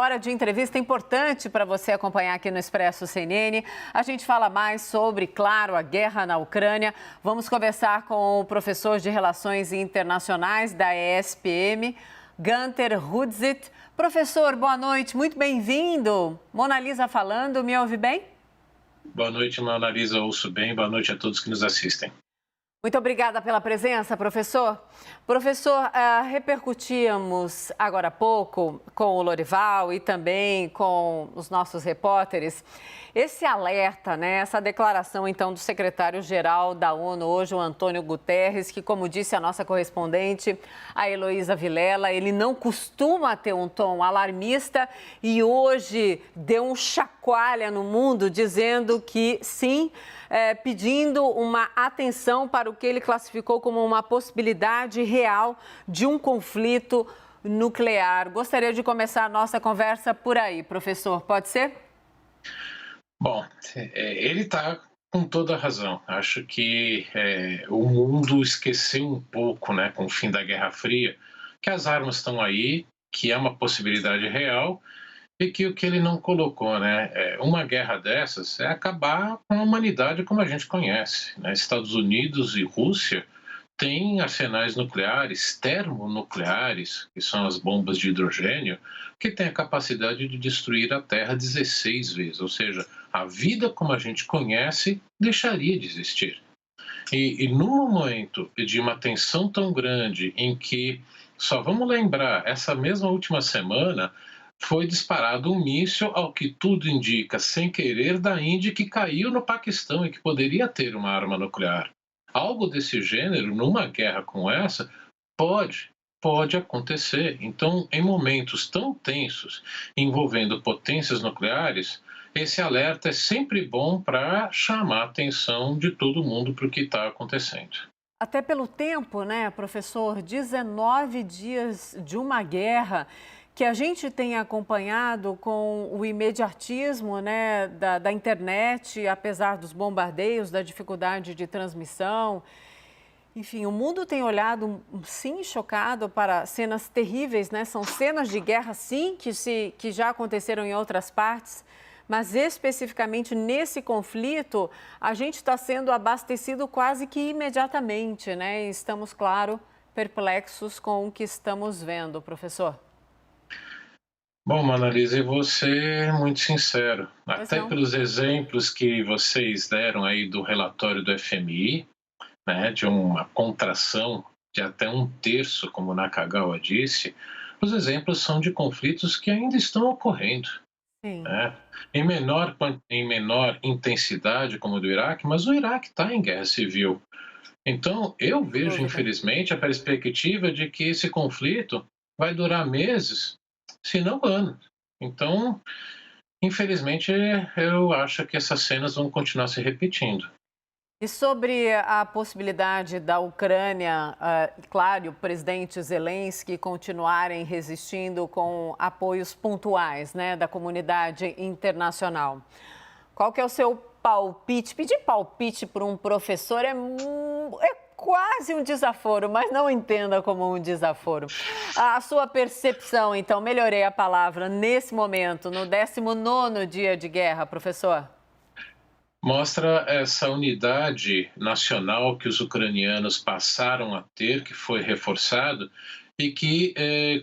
hora de entrevista importante para você acompanhar aqui no Expresso CNN. A gente fala mais sobre, claro, a guerra na Ucrânia. Vamos conversar com o professor de Relações Internacionais da ESPM, Gunter Hudzit. Professor, boa noite, muito bem-vindo. Mona Lisa falando, me ouve bem? Boa noite, Mona Lisa, ouço bem. Boa noite a todos que nos assistem. Muito obrigada pela presença, professor. Professor, repercutíamos agora há pouco com o Lorival e também com os nossos repórteres esse alerta, né, essa declaração, então, do secretário-geral da ONU hoje, o Antônio Guterres, que, como disse a nossa correspondente, a Heloísa Vilela, ele não costuma ter um tom alarmista e hoje deu um chacoalha no mundo, dizendo que, sim, pedindo uma atenção para o que ele classificou como uma possibilidade real de um conflito nuclear. Gostaria de começar a nossa conversa por aí, professor. Pode ser? Bom, ele está com toda a razão. Acho que o mundo esqueceu um pouco, né, com o fim da Guerra Fria, que as armas estão aí, que é uma possibilidade real e que o que ele não colocou, né, uma guerra dessas é acabar com a humanidade como a gente conhece, né? Estados Unidos e Rússia têm arsenais nucleares, termonucleares, que são as bombas de hidrogênio, que têm a capacidade de destruir a Terra 16 vezes, ou seja, a vida como a gente conhece deixaria de existir. E no momento de uma tensão tão grande em que, só vamos lembrar, essa mesma última semana foi disparado um míssil, ao que tudo indica, sem querer, da Índia, que caiu no Paquistão e que poderia ter uma arma nuclear. Algo desse gênero, numa guerra como essa, pode acontecer. Então, em momentos tão tensos, envolvendo potências nucleares, esse alerta é sempre bom para chamar a atenção de todo mundo para o que está acontecendo. Até pelo tempo, né, professor? 19 dias de uma guerra que a gente tem acompanhado com o imediatismo, né, da internet, apesar dos bombardeios, da dificuldade de transmissão. Enfim, o mundo tem olhado, sim, chocado para cenas terríveis, né? São cenas de guerra, sim, que já aconteceram em outras partes, mas especificamente nesse conflito, a gente está sendo abastecido quase que imediatamente, né? E estamos, claro, perplexos com o que estamos vendo, professor. Bom, Mona Lisa, eu vou ser muito sincero, Pois até não? pelos exemplos que vocês deram aí do relatório do FMI, né, de uma contração de até um terço, como o Nakagawa disse, os exemplos são de conflitos que ainda estão ocorrendo, Sim, né? Em menor intensidade, como o do Iraque, mas o Iraque está em guerra civil. Então, eu sem vejo, dúvida. infelizmente, a perspectiva de que esse conflito vai durar meses, se não anos. Então, infelizmente, eu acho que essas cenas vão continuar se repetindo. E sobre a possibilidade da Ucrânia, claro, e o presidente Zelensky continuarem resistindo com apoios pontuais, né, da comunidade internacional. Qual que é o seu palpite? Pedir palpite para um professor é quase um desaforo, mas não entenda como um desaforo. A sua percepção, então, melhorei a palavra, nesse momento, no 19º dia de guerra, professor? Mostra essa unidade nacional que os ucranianos passaram a ter, que foi reforçado, e que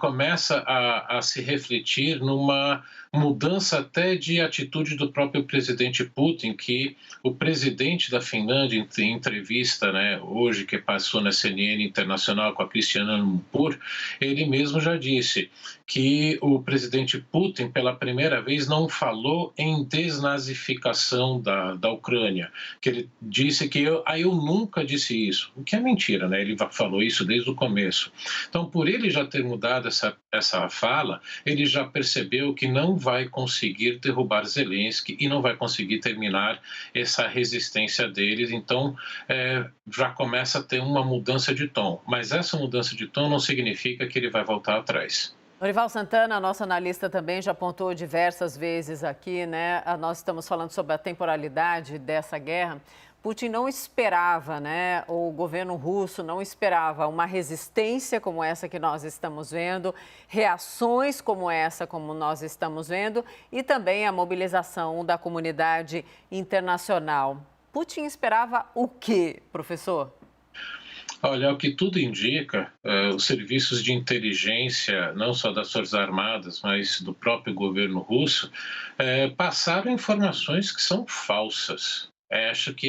começa a se refletir numa mudança até de atitude do próprio presidente Putin, que o presidente da Finlândia, em entrevista, né, hoje, que passou na CNN Internacional com a Cristiana Lumpur, ele mesmo já disse que o presidente Putin, pela primeira vez, não falou em desnazificação da Ucrânia, que ele disse que eu nunca disse isso, o que é mentira, né? Ele falou isso desde o começo. Então, por ele já ter mudado essa fala, ele já percebeu que não vai conseguir derrubar Zelensky e não vai conseguir terminar essa resistência deles. Então, já começa a ter uma mudança de tom. Mas essa mudança de tom não significa que ele vai voltar atrás. Norival Santana, nosso analista, também já apontou diversas vezes aqui, né? Nós estamos falando sobre a temporalidade dessa guerra, Putin não esperava, né? O governo russo não esperava uma resistência como essa que nós estamos vendo, reações como essa como nós estamos vendo e também a mobilização da comunidade internacional. Putin esperava o quê, professor? Olha, o que tudo indica, os serviços de inteligência, não só das Forças Armadas, mas do próprio governo russo, passaram informações que são falsas. Acho que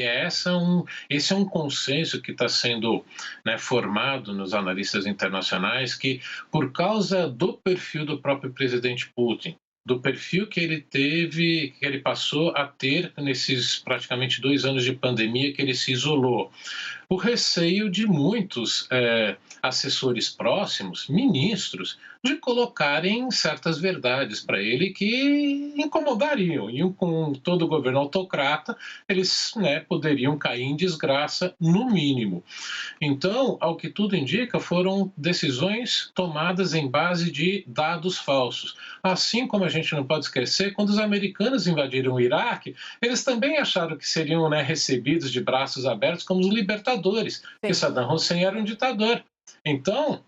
esse é um consenso que está sendo, né, formado nos analistas internacionais, que por causa do perfil do próprio presidente Putin, do perfil que ele teve, que ele passou a ter nesses praticamente 2 anos de pandemia que ele se isolou, o receio de muitos assessores próximos, ministros, de colocarem certas verdades para ele que incomodariam. E com todo o governo autocrata, eles, né, poderiam cair em desgraça, no mínimo. Então, ao que tudo indica, foram decisões tomadas em base de dados falsos. Assim como a gente não pode esquecer, quando os americanos invadiram o Iraque, eles também acharam que seriam, né, recebidos de braços abertos como os libertadores, que Sim. Saddam Hussein era um ditador. Então,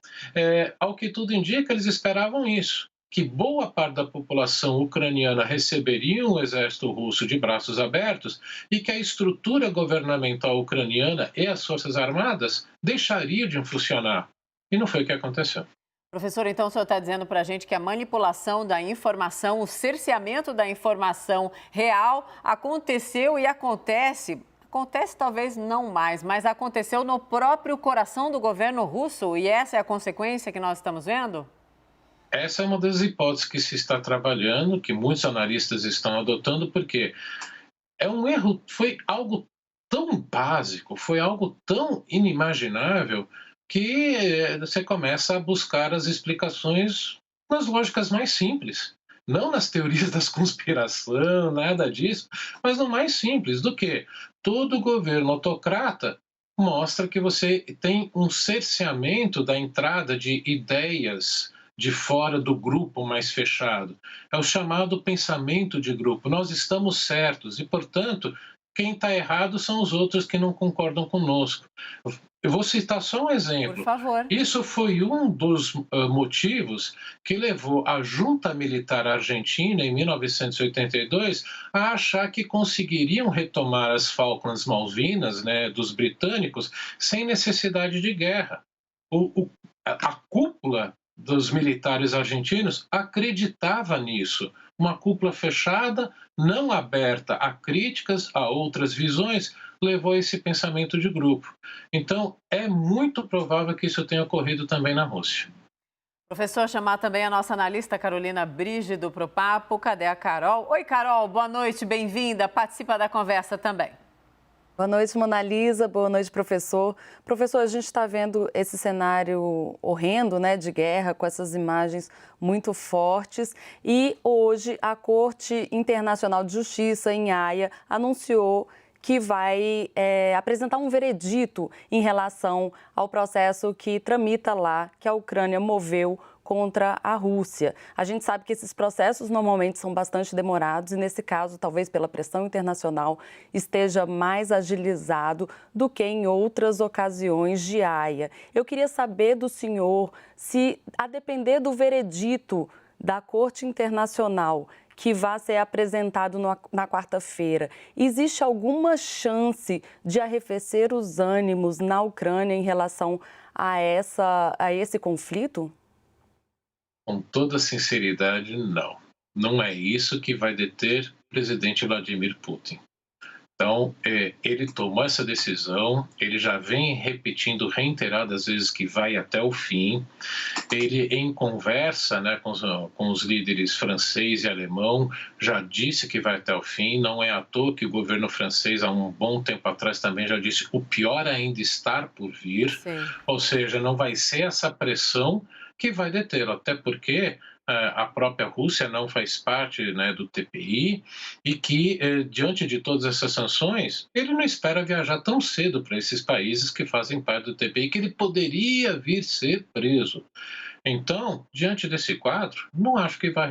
ao que tudo indica, eles esperavam isso, que boa parte da população ucraniana receberia o exército russo de braços abertos e que a estrutura governamental ucraniana e as forças armadas deixariam de funcionar. E não foi o que aconteceu. Professor, então o senhor está dizendo para a gente que a manipulação da informação, o cerceamento da informação real aconteceu e acontece. Acontece talvez não mais, mas aconteceu no próprio coração do governo russo e essa é a consequência que nós estamos vendo? Essa é uma das hipóteses que se está trabalhando, que muitos analistas estão adotando, porque é um erro, foi algo tão básico, foi algo tão inimaginável que você começa a buscar as explicações nas lógicas mais simples. Não nas teorias das conspiração, nada disso, mas no mais simples, do que todo governo autocrata mostra que você tem um cerceamento da entrada de ideias de fora do grupo mais fechado. É o chamado pensamento de grupo. Nós estamos certos e, portanto, quem está errado são os outros que não concordam conosco. Eu vou citar só um Por exemplo. favor. Isso foi um dos motivos que levou a junta militar argentina, em 1982, a achar que conseguiriam retomar as Falklands Malvinas, né, dos britânicos, sem necessidade de guerra. A cúpula dos militares argentinos acreditava nisso. Uma cúpula fechada, não aberta a críticas, a outras visões, levou a esse pensamento de grupo. Então, é muito provável que isso tenha ocorrido também na Rússia. Professor, chamar também a nossa analista Carolina Brígido para o papo. Cadê a Carol? Oi, Carol, boa noite, bem-vinda. Participa da conversa também. Boa noite, Mona Lisa. Boa noite, professor. Professor, a gente está vendo esse cenário horrendo, né, de guerra, com essas imagens muito fortes. E hoje a Corte Internacional de Justiça, em Haia, anunciou que vai apresentar um veredito em relação ao processo que tramita lá, que a Ucrânia moveu contra a Rússia. A gente sabe que esses processos normalmente são bastante demorados e, nesse caso, talvez pela pressão internacional, esteja mais agilizado do que em outras ocasiões de Haia. Eu queria saber do senhor se, a depender do veredito da Corte Internacional que vai ser apresentado na quarta-feira, existe alguma chance de arrefecer os ânimos na Ucrânia em relação a esse conflito? Com toda sinceridade, não. Não é isso que vai deter o presidente Vladimir Putin. Então, ele tomou essa decisão, ele já vem repetindo reiteradas vezes que vai até o fim. Ele, em conversa, né, com os líderes francês e alemão, já disse que vai até o fim. Não é à toa que o governo francês, há um bom tempo atrás, também já disse o pior ainda está por vir. Sim. Ou seja, não vai ser essa pressão que vai detê-lo, até porque a própria Rússia não faz parte, né, do TPI e que, diante de todas essas sanções, ele não espera viajar tão cedo para esses países que fazem parte do TPI, que ele poderia vir ser preso. Então, diante desse quadro, não acho que vai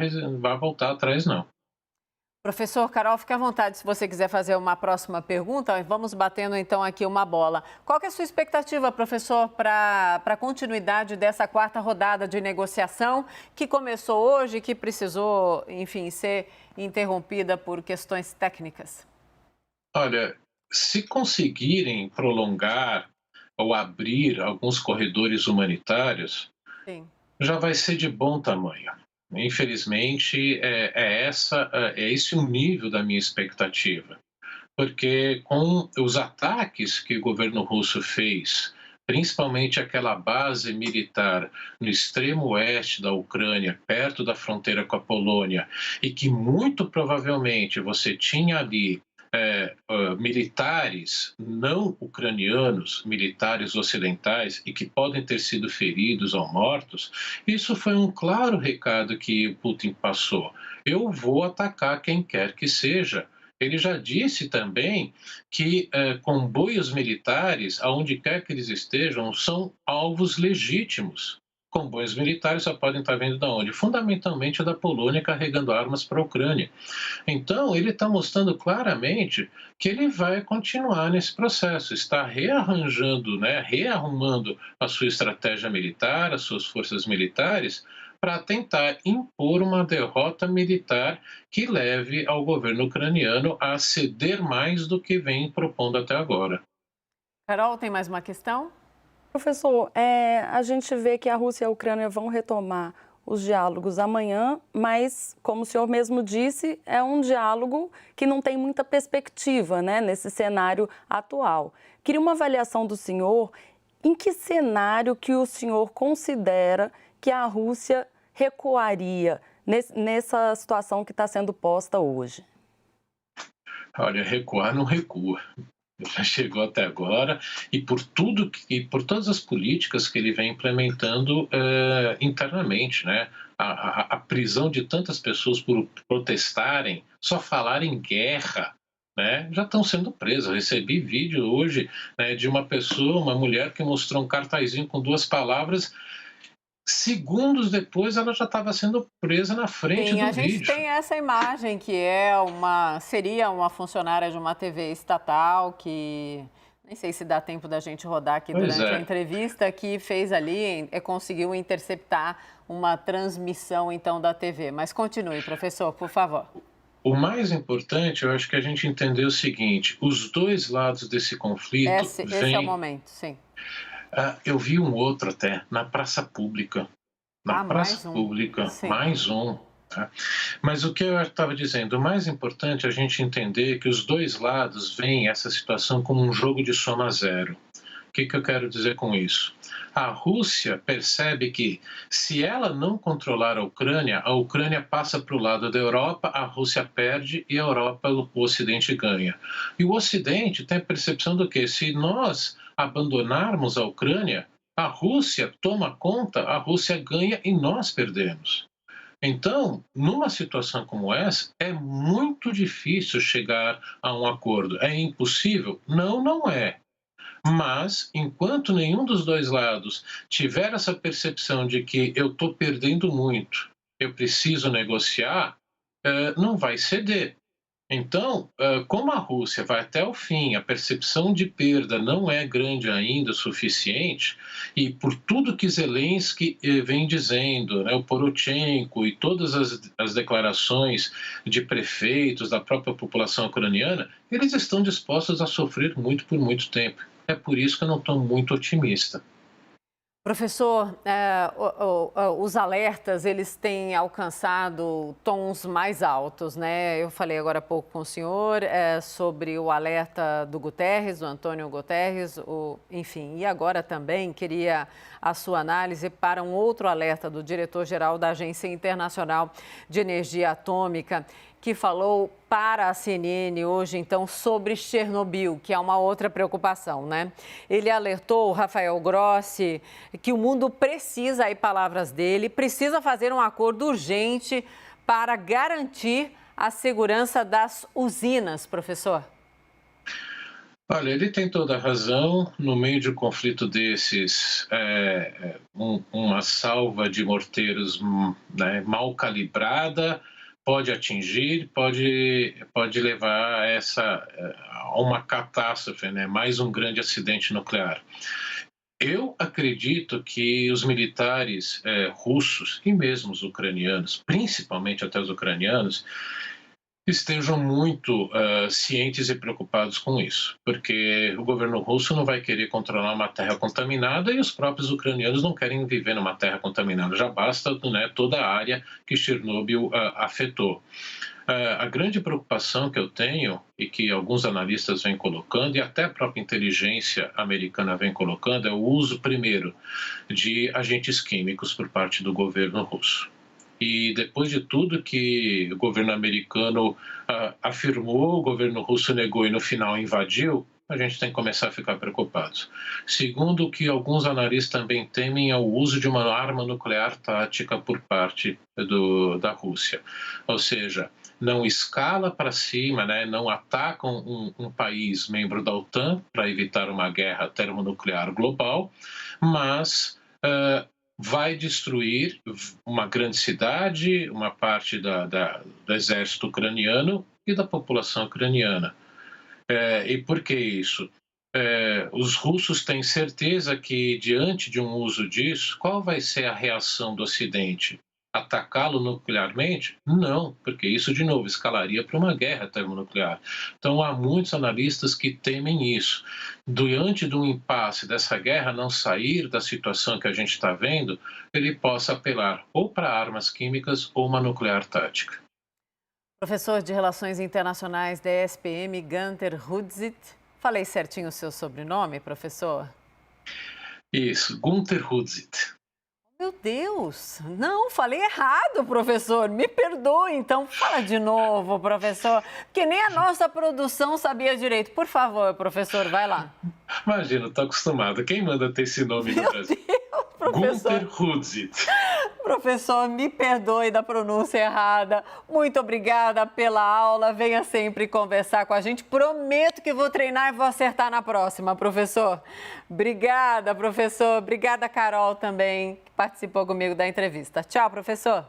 voltar atrás, não. Professor Carol, fique à vontade se você quiser fazer uma próxima pergunta. Vamos batendo então aqui uma bola. Qual que é a sua expectativa, professor, para a continuidade dessa quarta rodada de negociação que começou hoje e que precisou, enfim, ser interrompida por questões técnicas? Olha, se conseguirem prolongar ou abrir alguns corredores humanitários, Sim. já vai ser de bom tamanho. Infelizmente, é esse o nível da minha expectativa, porque com os ataques que o governo russo fez, principalmente aquela base militar no extremo oeste da Ucrânia, perto da fronteira com a Polônia, e que muito provavelmente você tinha ali militares não ucranianos, militares ocidentais, e que podem ter sido feridos ou mortos, isso foi um claro recado que o Putin passou. Eu vou atacar quem quer que seja. Ele já disse também que comboios militares, aonde quer que eles estejam, são alvos legítimos. Comboios militares só podem estar vindo de onde? Fundamentalmente da Polônia carregando armas para a Ucrânia. Então, ele está mostrando claramente que ele vai continuar nesse processo, está rearranjando, né, rearrumando a sua estratégia militar, as suas forças militares, para tentar impor uma derrota militar que leve ao governo ucraniano a ceder mais do que vem propondo até agora. Carol, tem mais uma questão? Professor, a gente vê que a Rússia e a Ucrânia vão retomar os diálogos amanhã, mas, como o senhor mesmo disse, é um diálogo que não tem muita perspectiva, né, nesse cenário atual. Queria uma avaliação do senhor, em que cenário que o senhor considera que a Rússia recuaria nessa situação que está sendo posta hoje? Olha, recuar não recua. Já chegou até agora e por todas as políticas que ele vem implementando internamente, né? A prisão de tantas pessoas por protestarem, só falar em guerra, né? Já estão sendo presas. Eu recebi vídeo hoje, né, de uma pessoa, uma mulher que mostrou um cartazinho com 2 palavras. Segundos depois, ela já estava sendo presa na frente Sim, a do gente vídeo. tem essa imagem que seria uma funcionária de uma TV estatal que, nem sei se dá tempo da gente rodar aqui Pois durante a é. entrevista, que fez ali, conseguiu interceptar uma transmissão então da TV. Mas continue, professor, por favor. O mais importante, eu acho que a gente entender o seguinte: os 2 lados desse conflito Esse é o vêm. momento, sim. Eu vi um outro até na praça pública. Na Ah, praça mais um. pública, Sim. mais um. Tá? Mas o que eu estava dizendo, o mais importante é a gente entender que os 2 lados veem essa situação como um jogo de soma zero. O que eu quero dizer com isso? A Rússia percebe que, se ela não controlar a Ucrânia passa para o lado da Europa, a Rússia perde e a Europa, o Ocidente ganha. E o Ocidente tem a percepção do que, se nós abandonarmos a Ucrânia, a Rússia toma conta, a Rússia ganha e nós perdemos. Então, numa situação como essa, é muito difícil chegar a um acordo. É impossível? Não, não é. Mas, enquanto nenhum dos 2 lados tiver essa percepção de que eu estou perdendo muito, eu preciso negociar, não vai ceder. Então, como a Rússia vai até o fim, a percepção de perda não é grande ainda o suficiente, e por tudo que Zelensky vem dizendo, né, o Poroshenko e todas as declarações de prefeitos da própria população ucraniana, eles estão dispostos a sofrer muito por muito tempo. É por isso que eu não estou muito otimista. Professor, os alertas, eles têm alcançado tons mais altos, né? Eu falei agora há pouco com o senhor sobre o alerta do Guterres, do Antônio Guterres, enfim, e agora também queria a sua análise para um outro alerta do diretor-geral da Agência Internacional de Energia Atômica, que falou para a CNN hoje, então, sobre Chernobyl, que é uma outra preocupação, né? Ele alertou, o Rafael Grossi, que o mundo precisa, aí palavras dele, precisa fazer um acordo urgente para garantir a segurança das usinas, professor. Olha, ele tem toda a razão. No meio de um conflito desses, uma salva de morteiros, né, mal calibrada pode atingir, pode levar a uma catástrofe, né? Mais um grande acidente nuclear. Eu acredito que os militares russos e mesmo os ucranianos, principalmente até os ucranianos, estejam muito cientes e preocupados com isso, porque o governo russo não vai querer controlar uma terra contaminada e os próprios ucranianos não querem viver numa terra contaminada. Já basta, né, toda a área que Chernobyl afetou. A grande preocupação que eu tenho e que alguns analistas vêm colocando, e até a própria inteligência americana vem colocando, é o uso, primeiro, de agentes químicos por parte do governo russo. E depois de tudo que o governo americano afirmou, o governo russo negou e no final invadiu, a gente tem que começar a ficar preocupados. Segundo, o que alguns analistas também temem é o uso de uma arma nuclear tática por parte da Rússia. Ou seja, não escala para cima, né? Não ataca um país membro da OTAN para evitar uma guerra termonuclear global, mas vai destruir uma grande cidade, uma parte do exército ucraniano e da população ucraniana. E por que isso? Os russos têm certeza que, diante de um uso disso, qual vai ser a reação do Ocidente? Atacá-lo nuclearmente? Não, porque isso, de novo, escalaria para uma guerra termonuclear. Então, há muitos analistas que temem isso. Diante do impasse dessa guerra não sair da situação que a gente está vendo, ele possa apelar ou para armas químicas ou uma nuclear tática. Professor de Relações Internacionais da ESPM, Günter Hudzit. Falei certinho o seu sobrenome, professor? Isso, Günter Hudzit. Meu Deus, não, falei errado, professor. Me perdoe, então fala de novo, professor, porque nem a nossa produção sabia direito. Por favor, professor, vai lá. Imagina, estou acostumado. Quem manda ter esse nome no Brasil? Deus, professor. Günter Hudzit. Professor, me perdoe da pronúncia errada. Muito obrigada pela aula. Venha sempre conversar com a gente. Prometo que vou treinar e vou acertar na próxima, professor. Obrigada, professor. Obrigada, Carol, também, que participou comigo da entrevista. Tchau, professor.